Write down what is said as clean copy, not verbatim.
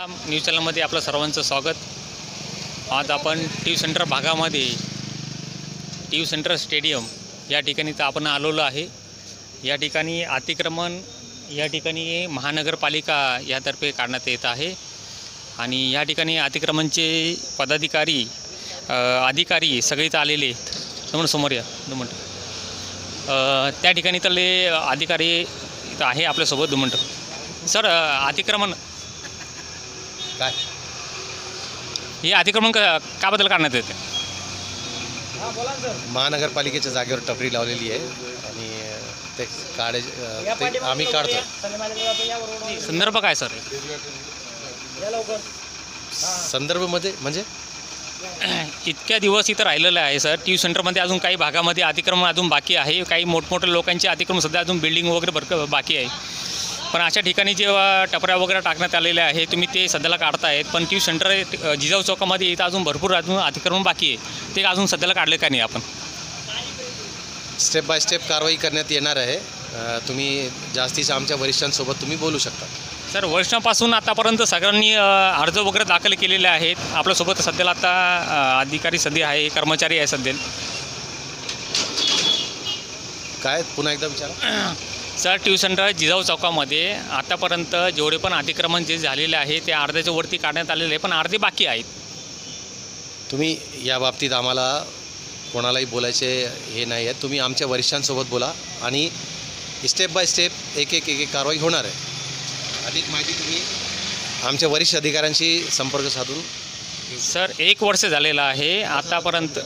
News चॅनलमध्ये आपलं सर्वांचं स्वागत। आज आपण टी सेंटर भागामध्ये टी सेंटर स्टेडियम या ठिकाणी तर आपण आलेलो आहे। या ठिकाणी अतिक्रमण या ठिकाणी महानगरपालिका यातर्फे काढण्यात येत आहे आणि या ठिकाणी अतिक्रमणचे पदाधिकारी अधिकारी सगळेच आलेले आहेत। समोर या त्या ठिकाणी तले अधिकारी इथं आहे आपल्यासोबत। 2 मिनिटं सर, अतिक्रमण काय हे अतिक्रमण का बदल करण्यात येते? महानगरपालिकेच्या जागेवर टपरी लावलेली आहे आणि ते आम्ही काढतो। संदर्भ काय सर? संदर्भामध्ये म्हणजे इतक्या दिवस इथं राहिलेलं आहे सर। टी सेंटरमध्ये अजून काही भागामध्ये अतिक्रमण अजून बाकी आहे। काही मोठमोठ्या लोकांचे अतिक्रमण सध्या अजून बिल्डिंग वगैरे बाकी आहे। पण अशा ठिकाणी जेव्हा टपऱ्या वगैरे टाकण्यात आलेल्या आहे तुम्ही ते सध्याला काढतायत, पण टी सेंटर जिजाऊ चौकामध्ये इथं अजून भरपूर अतिक्रमण बाकी आहे, ते अजून सध्याला काढले का नाही? आपण स्टेप बाय स्टेप कारवाई करण्यात येणार आहे। तुम्ही जास्तीच्या आमच्या वरिष्ठांसोबत तुम्ही बोलू शकता। सर, वर्षापासून आतापर्यंत सगळ्यांनी अर्ज वगैरे दाखल केलेले आहेत। आपल्यासोबत सध्याला आता अधिकारी सध्या आहे, कर्मचारी आहे सध्या। काय पुन्हा एकदा विचारा सर, टी सेंटर जिजाऊ चौकामध्ये आतापर्यंत जेवढे पण अतिक्रमण जे झालेले आहे ते अर्ध्याच्या वरती काढण्यात आलेले आहे, पण अर्धे बाकी आहेत। तुम्ही या बाबतीत आम्हाला कोणालाही बोलायचे हे नाही आहे। तुम्ही आमच्या वरिष्ठांसोबत बोला आणि स्टेप बाय स्टेप एक कारवाई होणार आहे। अधिक माहिती तुम्ही आमच्या वरिष्ठ अधिकाऱ्यांशी संपर्क साधून। सर, 1 वर्ष झालेलं आहे आतापर्यंत।